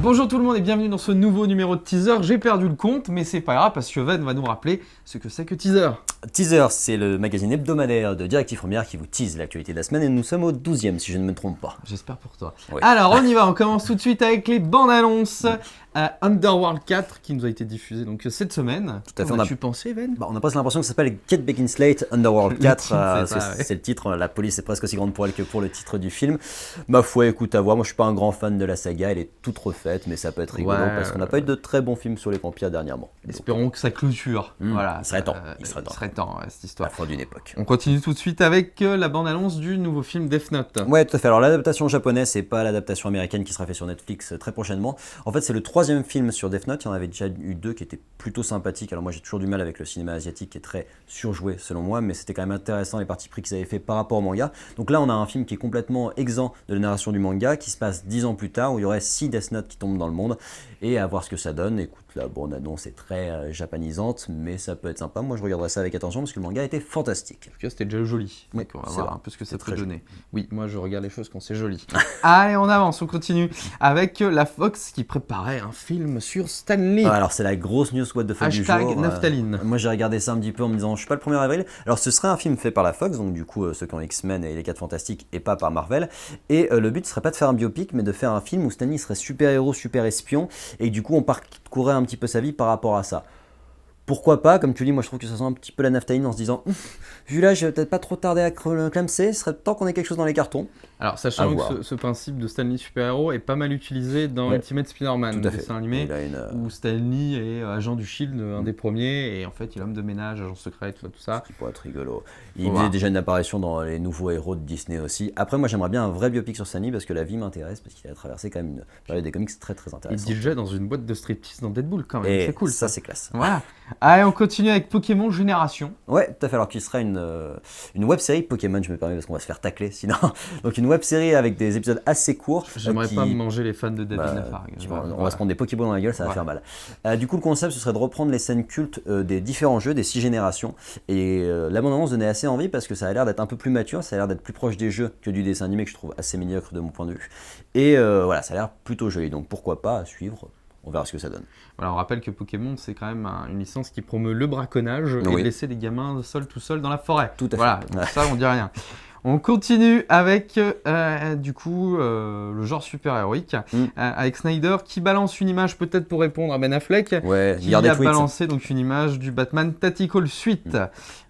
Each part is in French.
Bonjour tout le monde et bienvenue dans ce nouveau numéro de teaser. J'ai perdu le compte, mais c'est pas grave parce que Van va nous rappeler ce que c'est que teaser. Teaser, c'est le magazine hebdomadaire de Directive Première qui vous tease l'actualité de la semaine et nous sommes au 12e si je ne me trompe pas. J'espère pour toi. Oui. Alors on y va, on commence tout de suite avec les bandes annonces. Underworld 4 qui nous a été diffusé donc cette semaine. Tout à fait. Qu'en as-tu pensé, Van? On a presque l'impression que ça s'appelle Kate Beckinsale Underworld 4. titre, c'est ça, ouais. C'est le titre, la police est presque aussi grande pour elle que pour le titre du film. Ma foi, écoute à voir, moi je suis pas un grand fan de la saga, elle est toute refaite, mais ça peut être rigolo parce qu'on n'a pas eu de très bons films sur les vampires dernièrement. Espérons que ça clôture. Voilà, il serait temps. Il serait temps, ouais, cette histoire. La fin d'une époque. On continue tout de suite avec la bande-annonce du nouveau film Death Note. Ouais, tout à fait. Alors l'adaptation japonaise, c'est pas l'adaptation américaine qui sera faite sur Netflix très prochainement. En fait, c'est le 3e film sur Death Note. Il y en avait déjà eu 2 qui étaient plutôt sympathiques. Alors moi, j'ai toujours du mal avec le cinéma asiatique qui est très surjoué selon moi, mais c'était quand même intéressant les parties pris qu'ils avaient fait par rapport au manga. Donc là, on a un film qui est complètement exempt de la narration du manga, qui se passe 10 ans plus tard, où il y aurait 6 Death Note qui tombent dans le monde, et à voir ce que ça donne. Écoute, la bande-annonce est très japanisante, mais ça peut être sympa. Moi, je regarderai ça avec attention parce que le manga était fantastique. En tout cas, c'était déjà joli. Oui, on va c'est voir vrai. un peu ce que ça C'est peut très donner. Oui, moi je regarde les choses quand c'est joli. Allez, on avance, on continue avec la Fox qui préparait un film sur Stanley. Alors c'est la grosse news what the fuck du jour. Hashtag Naphtaline. Moi j'ai regardé ça un petit peu en me disant je suis pas le 1er avril. Alors ce serait un film fait par la Fox, donc du coup ceux qui ont X-Men et les 4 Fantastiques et pas par Marvel. Et le but serait pas de faire un biopic mais de faire un film où Stanley serait super héros, super espion et du coup on parcourait un petit peu sa vie par rapport à ça. Pourquoi pas, comme tu dis, moi je trouve que ça sent un petit peu la naphtaline en se disant vu là, je vais peut-être pas trop tarder à clamser, ce serait temps qu'on ait quelque chose dans les cartons. Alors, sachant que ce principe de Stanley super-héros est pas mal utilisé dans Ultimate Spider-Man, le dessin animé, où Stanley est agent du Shield, un des premiers, et en fait il est homme de ménage, agent secret, tout ça. Ce qui pourrait être rigolo. Il faisait déjà une apparition dans les nouveaux héros de Disney aussi. Après, moi j'aimerais bien un vrai biopic sur Stanley parce que la vie m'intéresse, parce qu'il a traversé quand même une période des comics très très intéressante. Il déjà dans une boîte de striptease dans Deadpool quand même, et c'est cool ça. C'est classe. Voilà. Allez, on continue avec Pokémon Génération. Ouais, tout à fait. Alors qu'il sera une web série Pokémon, je me permets parce qu'on va se faire tacler sinon. Donc une web série avec des épisodes assez courts. J'aimerais pas manger les fans de David Lafargue. On va se prendre des Pokéballs dans la gueule, ça va faire mal. Du coup, le concept ce serait de reprendre les scènes cultes des différents jeux, des 6 générations. Et la bande-annonce donnait assez envie parce que ça a l'air d'être un peu plus mature, ça a l'air d'être plus proche des jeux que du dessin animé que je trouve assez médiocre de mon point de vue. Et voilà, ça a l'air plutôt joli. Donc pourquoi pas à suivre. On verra ce que ça donne. Voilà, on rappelle que Pokémon, c'est quand même une licence qui promeut le braconnage et laisser des gamins tout seuls dans la forêt. Tout à fait. Voilà, ça, on dit rien. On continue avec du coup le genre super-héroïque avec Snyder qui balance une image peut-être pour répondre à Ben Affleck qui a balancé donc une image du Batman Tactical Suite.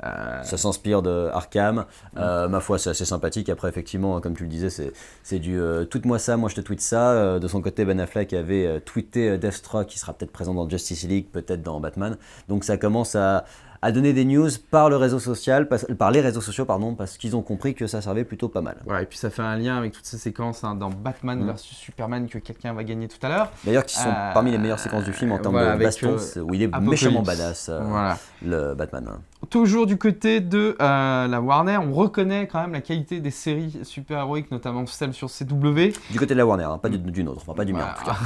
Ça s'inspire de Arkham. Ma foi, c'est assez sympathique. Après, effectivement, comme tu le disais, c'est du tweet-moi ça, moi je te tweete ça. De son côté, Ben Affleck avait tweeté Deathstroke qui sera peut-être présent dans Justice League, peut-être dans Batman. Donc ça commence à donner des news par les réseaux sociaux, parce qu'ils ont compris que ça servait plutôt pas mal. Voilà, et puis ça fait un lien avec toutes ces séquences dans Batman versus Superman que quelqu'un va gagner tout à l'heure. D'ailleurs, qui sont parmi les meilleures séquences du film en termes de baston, où il est méchamment badass, le Batman. Toujours du côté de la Warner, on reconnaît quand même la qualité des séries super-héroïques, notamment celles sur CW. Du côté de la Warner, pas d'une autre, enfin pas du mien en tout cas.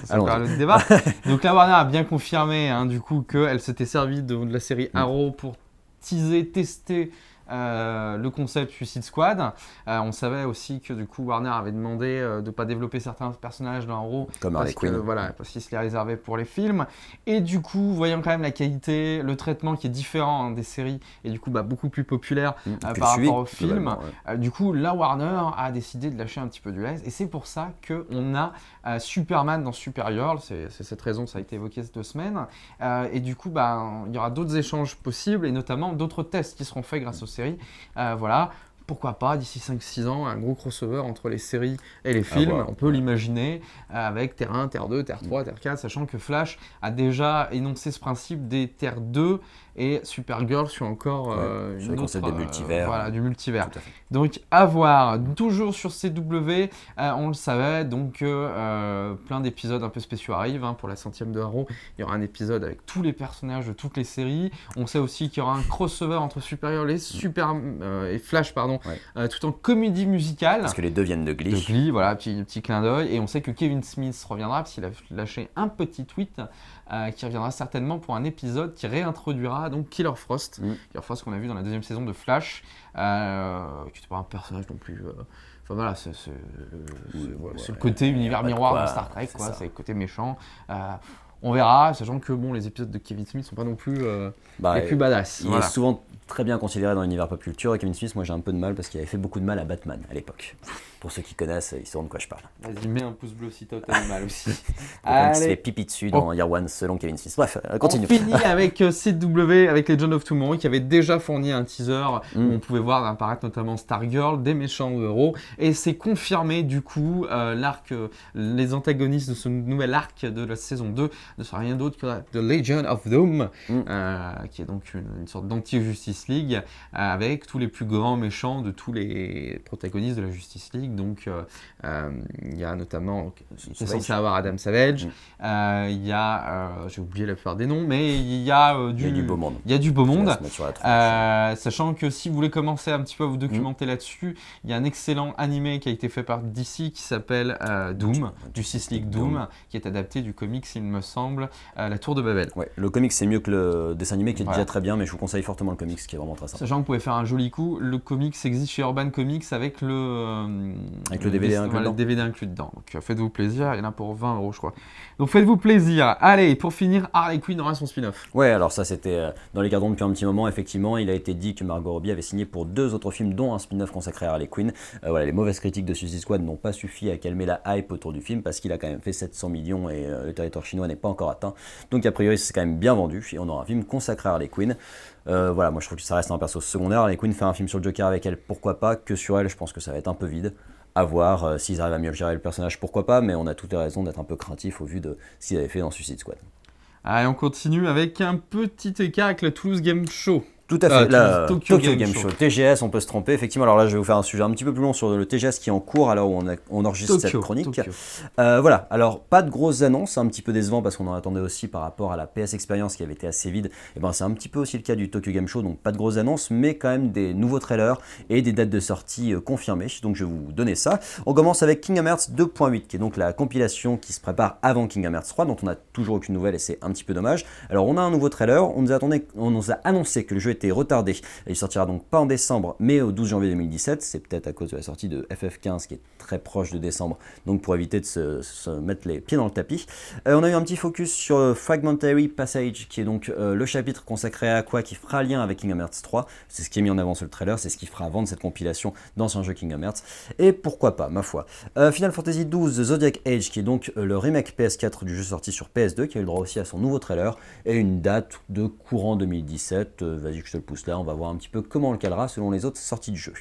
Ça parle de débat. Donc la Warner a bien confirmé du coup qu'elle s'était servie de la série Arrow pour teaser, tester le concept Suicide Squad. On savait aussi que du coup Warner avait demandé de ne pas développer certains personnages dans Arrow comme Harley Quinn. Parce qu'ils se les réservaient pour les films. Et du coup, voyant quand même la qualité, le traitement qui est différent des séries et du coup beaucoup plus populaire par rapport aux films, du coup la Warner a décidé de lâcher un petit peu du lest. Et c'est pour ça qu'on a Superman dans Supergirl. C'est cette raison, ça a été évoqué ces 2 semaines. Et du coup, il y aura d'autres échanges possibles et notamment d'autres tests qui seront faits grâce aux séries. Voilà, pourquoi pas d'ici 5-6 ans, un gros crossover entre les séries et les films. On peut l'imaginer avec Terre 1, Terre 2, Terre 3, Terre 4, sachant que Flash a déjà énoncé ce principe des Terre 2 et Supergirl sur encore sur le concept des multivers. Du multivers. Donc à voir, toujours sur CW, on le savait, donc plein d'épisodes un peu spéciaux arrivent. Pour la 100e de Arrow, il y aura un épisode avec tous les personnages de toutes les séries. On sait aussi qu'il y aura un crossover entre Supergirl et Flash, tout en comédie musicale. Parce que les 2 viennent de Glee. De Glee, voilà, petit clin d'œil. Et on sait que Kevin Smith reviendra parce qu'il a lâché un petit tweet qui reviendra certainement pour un épisode qui réintroduira donc Killer Frost. Killer Frost qu'on a vu dans la 2e saison de Flash, qui n'était pas un personnage non plus Enfin voilà, c'est le côté univers miroir de Star Trek, quoi. C'est le côté méchant. On verra, sachant que bon, les épisodes de Kevin Smith sont pas non plus les plus badass. Il est souvent très bien considéré dans l'univers pop culture, et Kevin Smith, moi j'ai un peu de mal parce qu'il avait fait beaucoup de mal à Batman à l'époque. Pour ceux qui connaissent, ils sauront de quoi je parle. Vas-y, mets un pouce bleu si t'as mal aussi. Il se fait pipi dessus dans Year One selon Kevin Smith. Bref, continue. On finit avec CW, avec Legend of Tomorrow, qui avait déjà fourni un teaser où on pouvait voir apparaître notamment Stargirl, des méchants héros, et c'est confirmé du coup, les antagonistes de ce nouvel arc de la saison 2 ne sont rien d'autre que The Legion of Doom, qui est donc une sorte d'anti-Justice League, avec tous les plus grands méchants de tous les protagonistes de la Justice League. Donc il y a notamment, c'est censé avoir Adam Savage, il y a, j'ai oublié la plupart des noms, mais il y a du beau monde. Il y a du beau monde, sachant que si vous voulez commencer un petit peu à vous documenter là-dessus, il y a un excellent animé qui a été fait par DC qui s'appelle Doom, Justice League Doom, qui est adapté du comics, il me semble, La Tour de Babel. Ouais, le comics c'est mieux que le dessin animé qui est déjà très bien, mais je vous conseille fortement le comics qui est vraiment très sympa. Sachant que vous pouvez faire un joli coup, le comics existe chez Urban Comics avec le DVD inclus dedans. Le DVD inclus dedans. Donc faites-vous plaisir, il y en a pour 20 € je crois. Donc faites-vous plaisir. Allez, pour finir, Harley Quinn aura son spin-off. Ouais, alors ça c'était dans les cartons depuis un petit moment. Effectivement, il a été dit que Margot Robbie avait signé pour 2 autres films, dont un spin-off consacré à Harley Quinn. Voilà, les mauvaises critiques de Suicide Squad n'ont pas suffi à calmer la hype autour du film parce qu'il a quand même fait 700 millions et le territoire chinois n'est pas encore atteint. Donc a priori c'est quand même bien vendu et on aura un film consacré à Harley Quinn. Voilà, moi je trouve que ça reste un perso secondaire. Harley Quinn fait un film sur le Joker avec elle, pourquoi pas. Que sur elle, je pense que ça va être un peu vide. À voir, s'ils arrivent à mieux gérer le personnage, pourquoi pas, mais on a toutes les raisons d'être un peu craintif au vu de ce qu'ils avaient fait dans Suicide Squad. Allez, on continue avec un petit écart avec le Toulouse Game Show. Tout à fait, la Tokyo Game Show. TGS, on peut se tromper, effectivement. Alors là, je vais vous faire un sujet un petit peu plus long sur le TGS qui est en cours, alors où on enregistre cette chronique. Voilà, alors pas de grosses annonces, un petit peu décevant parce qu'on en attendait aussi par rapport à la PS Experience qui avait été assez vide. Et ben c'est un petit peu aussi le cas du Tokyo Game Show, donc pas de grosses annonces, mais quand même des nouveaux trailers et des dates de sortie confirmées. Donc je vais vous donner ça. On commence avec Kingdom Hearts 2.8, qui est donc la compilation qui se prépare avant Kingdom Hearts 3, dont on n'a toujours aucune nouvelle et c'est un petit peu dommage. Alors on a un nouveau trailer, on nous a annoncé que le jeu était retardé. Il sortira donc pas en décembre, mais au 12 janvier 2017. C'est peut-être à cause de la sortie de FF15 qui est très proche de décembre, donc pour éviter de se mettre les pieds dans le tapis. On a eu un petit focus sur Fragmentary Passage, qui est donc le chapitre consacré à Aqua qui fera lien avec Kingdom Hearts 3. C'est ce qui est mis en avant sur le trailer, c'est ce qui fera vendre cette compilation d'anciens jeux Kingdom Hearts. Et pourquoi pas, ma foi. Final Fantasy XII Zodiac Age, qui est donc le remake PS4 du jeu sorti sur PS2, qui a eu le droit aussi à son nouveau trailer, et une date de courant 2017. Vas-y que je te le pousse là, on va voir un petit peu comment on le calera selon les autres sorties du jeu.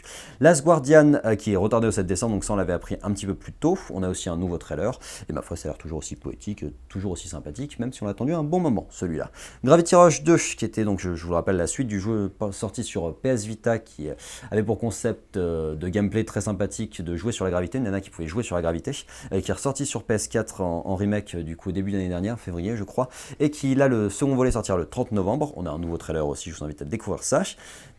Last Guardian qui est retardé au 7 décembre, donc ça on l'avait appris un petit peu plus tôt. On a aussi un nouveau trailer, et ma foi ça a l'air toujours aussi poétique, toujours aussi sympathique, même si on l'a attendu un bon moment celui-là. Gravity Rush 2, qui était donc, je vous rappelle, la suite du jeu sorti sur PS Vita, qui avait pour concept de gameplay très sympathique de jouer sur la gravité, une nana qui pouvait jouer sur la gravité, qui est ressorti sur PS4 en remake du coup au début de l'année dernière, février je crois, et qui là le second volet sortira le 30 novembre. On a un nouveau trailer aussi, je vous invite à découvrir ça.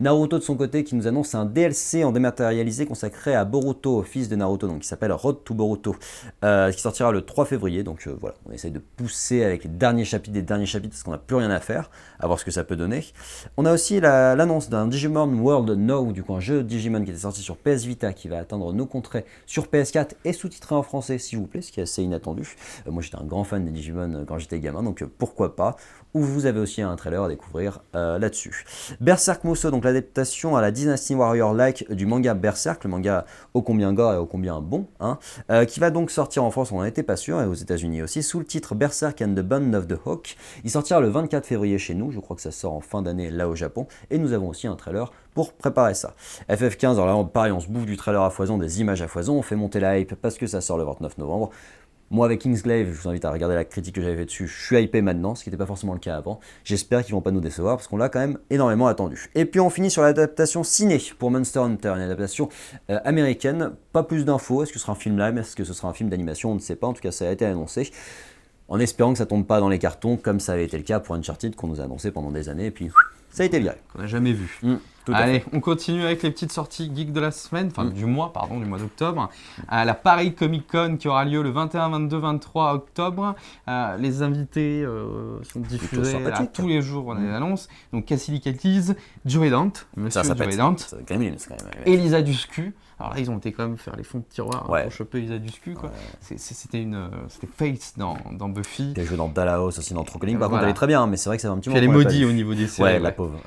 Naruto de son côté qui nous annonce un DLC en dématérialisé consacré à Boruto, fils de Naruto, donc qui s'appelle Road to Boruto, qui sortira le 3 février. Donc voilà, on essaye de pousser avec les derniers chapitres des derniers chapitres parce qu'on n'a plus rien à faire, à voir ce que ça peut donner. On a aussi l'annonce d'un Digimon World Now, du coup un jeu Digimon qui était sorti sur PS Vita qui va atteindre nos contrées sur PS4 et sous-titré en français s'il vous plaît, ce qui est assez inattendu. Moi j'étais un grand fan des Digimon quand j'étais gamin, donc pourquoi pas. Où vous avez aussi un trailer à découvrir là-dessus. Berserk Musou, donc l'adaptation à la Dynasty Warrior-like du manga Berserk, le manga ô combien gore et ô combien bon, qui va donc sortir en France, on n'en était pas sûr, et aux États-Unis aussi, sous le titre Berserk and the Band of the Hawk. Il sortira le 24 février chez nous, je crois que ça sort en fin d'année là au Japon, et nous avons aussi un trailer pour préparer ça. FF15, alors là pareil, on se bouffe du trailer à foison, des images à foison, on fait monter la hype parce que ça sort le 29 novembre. Moi, avec Kingsglaive, je vous invite à regarder la critique que j'avais fait dessus. Je suis hypé maintenant, ce qui n'était pas forcément le cas avant. J'espère qu'ils vont pas nous décevoir parce qu'on l'a quand même énormément attendu. Et puis on finit sur l'adaptation ciné pour Monster Hunter, une adaptation américaine. Pas plus d'infos. Est-ce que ce sera un film live? Est-ce que ce sera un film d'animation? On ne sait pas. En tout cas, ça a été annoncé. En espérant que ça tombe pas dans les cartons, comme ça avait été le cas pour Uncharted qu'on nous a annoncé pendant des années. Et puis, ça a été viré. Qu'on n'a jamais vu. Allez, on continue avec les petites sorties geeks de la semaine, enfin du mois d'octobre. La Paris Comic Con qui aura lieu le 21, 22, 23 octobre. Les invités sont diffusés tous les jours, on a les annonces. Donc Cassidy Callies, Joey Dante, Monsieur Joey Dante, Elisa Dushku. Alors là, ils ont été quand même faire les fonds de tiroir pour choper Elisa Dushku. C'était Faith dans Buffy. Elle joue dans Dollhouse aussi, dans True Calling. Par contre, elle est très bien, mais c'est vrai que c'est un petit peu. Elle est maudite au niveau des séries. Ouais, la pauvre.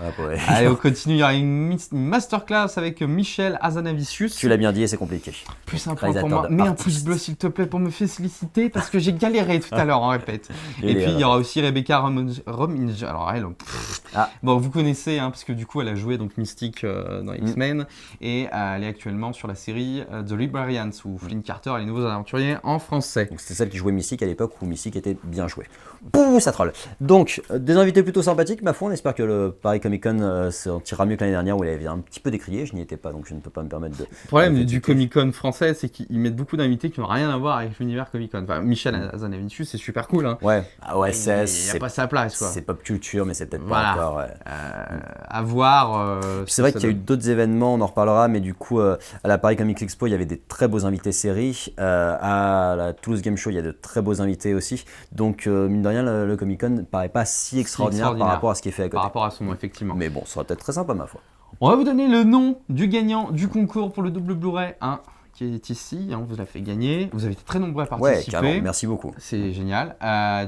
Allez, on continue. Il y aura une masterclass avec Michel Hazanavicius. Tu l'as bien dit, c'est compliqué. Plus simple pour moi. Mets un pouce bleu, s'il te plaît, pour me féliciter, parce que j'ai galéré tout à l'heure, on répète. Et puis, il y aura aussi Rebecca Romijn. Alors, elle, bon, vous connaissez, parce que du coup, elle a joué donc Mystique dans X-Men, et elle est actuellement sur la série The Librarians, où Flynn Carter et les nouveaux aventuriers en français. Donc, c'était celle qui jouait Mystique à l'époque où Mystique était bien joué. Pouh, ça troll. Donc, des invités plutôt sympathiques, ma foi. On espère que le Paris Comic Con s'en tirera mieux que l'année dernière où il avait un petit peu décrié. Je n'y étais pas, donc je ne peux pas me permettre de. Le problème du Comic Con français, c'est qu'ils mettent beaucoup d'invités qui n'ont rien à voir avec l'univers Comic Con. Enfin, Michel Hazanavicius, c'est super cool. Ouais, il n'y a pas sa place, quoi. C'est pop culture, mais c'est peut-être pas encore. À voir. C'est vrai qu'il y a eu d'autres événements, on en reparlera, mais du coup, à la Paris Comics Expo, il y avait des très beaux invités séries. À la Toulouse Game Show, il y a de très beaux invités aussi. Donc, mine de rien, le Comic Con ne paraît pas si extraordinaire par rapport à ce qui est fait à côté. Par rapport à son nom, effectivement. Mais bon, ça sera peut-être très sympa, ma foi. On va vous donner le nom du gagnant du concours pour le double Blu-ray 1 qui est ici. On vous l'a fait gagner. Vous avez été très nombreux à participer. Ouais, carrément. Merci beaucoup. C'est génial.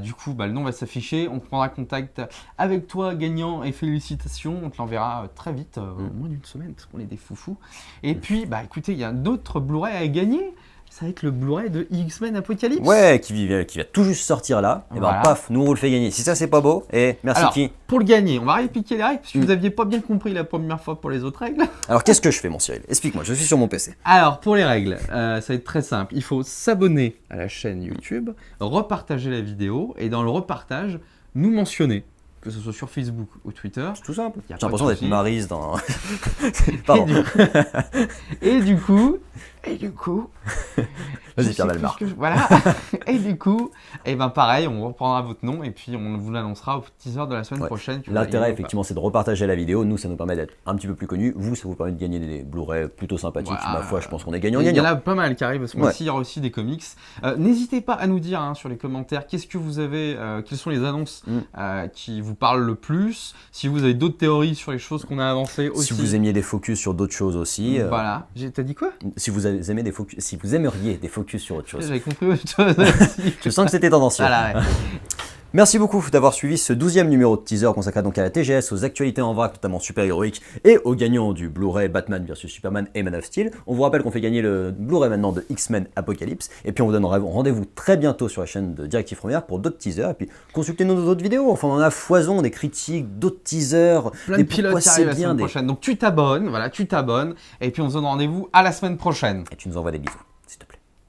Du coup, le nom va s'afficher. On prendra contact avec toi, gagnant, et félicitations. On te l'enverra très vite, au moins d'une semaine, parce qu'on est des foufous. Et puis, écoutez, il y a d'autres Blu-ray à gagner. Ça va être le Blu-ray de X-Men Apocalypse. Ouais, qui va tout juste sortir là. Et paf, nous on vous le fait gagner. Si ça c'est pas beau, et merci. Alors, qui pour le gagner, on va répliquer les règles, parce que vous n'aviez pas bien compris la première fois pour les autres règles. Alors qu'est-ce que je fais, mon Cyril? Explique-moi, je suis sur mon PC. Alors, pour les règles, ça va être très simple. Il faut s'abonner à la chaîne YouTube, repartager la vidéo, et dans le repartage, nous mentionner. Que ce soit sur Facebook ou Twitter. C'est tout simple. J'ai l'impression d'être Maryse dans. Pardon. Et du coup. Vas-y, Pierre Bellemare. Voilà. Et du coup, pareil, on reprendra votre nom et puis on vous l'annoncera au teaser de la semaine prochaine. L'intérêt, effectivement, c'est de repartager la vidéo. Nous, ça nous permet d'être un petit peu plus connus. Vous, ça vous permet de gagner des Blu-ray plutôt sympathiques. Ma foi, je pense qu'on est gagnant-gagnant. Il y en a pas mal qui arrivent, parce que il y aura aussi des comics. N'hésitez pas à nous dire sur les commentaires qu'est-ce que vous avez, quelles sont les annonces qui vous parlent le plus. Si vous avez d'autres théories sur les choses qu'on a avancées aussi. Si vous aimiez des focus sur d'autres choses aussi. Voilà. T'as dit quoi? Si vous aimez des focus, si vous aimeriez des focus sur autre chose. J'avais compris autre chose aussi. Je sens que c'était tendancieux. Voilà, Merci beaucoup d'avoir suivi ce 12e numéro de teaser consacré donc à la TGS, aux actualités en vrac, notamment super-héroïques, et aux gagnants du Blu-ray Batman vs Superman et Man of Steel. On vous rappelle qu'on fait gagner le Blu-ray maintenant de X-Men Apocalypse, et puis on vous donne rendez-vous très bientôt sur la chaîne de Directive Première pour d'autres teasers, et puis consultez nos autres vidéos. Enfin, on en a foison, des critiques, d'autres teasers, plein de pilotes qui arrivent la semaine prochaine. Donc tu t'abonnes, et puis on se donne rendez-vous à la semaine prochaine. Et tu nous envoies des bisous.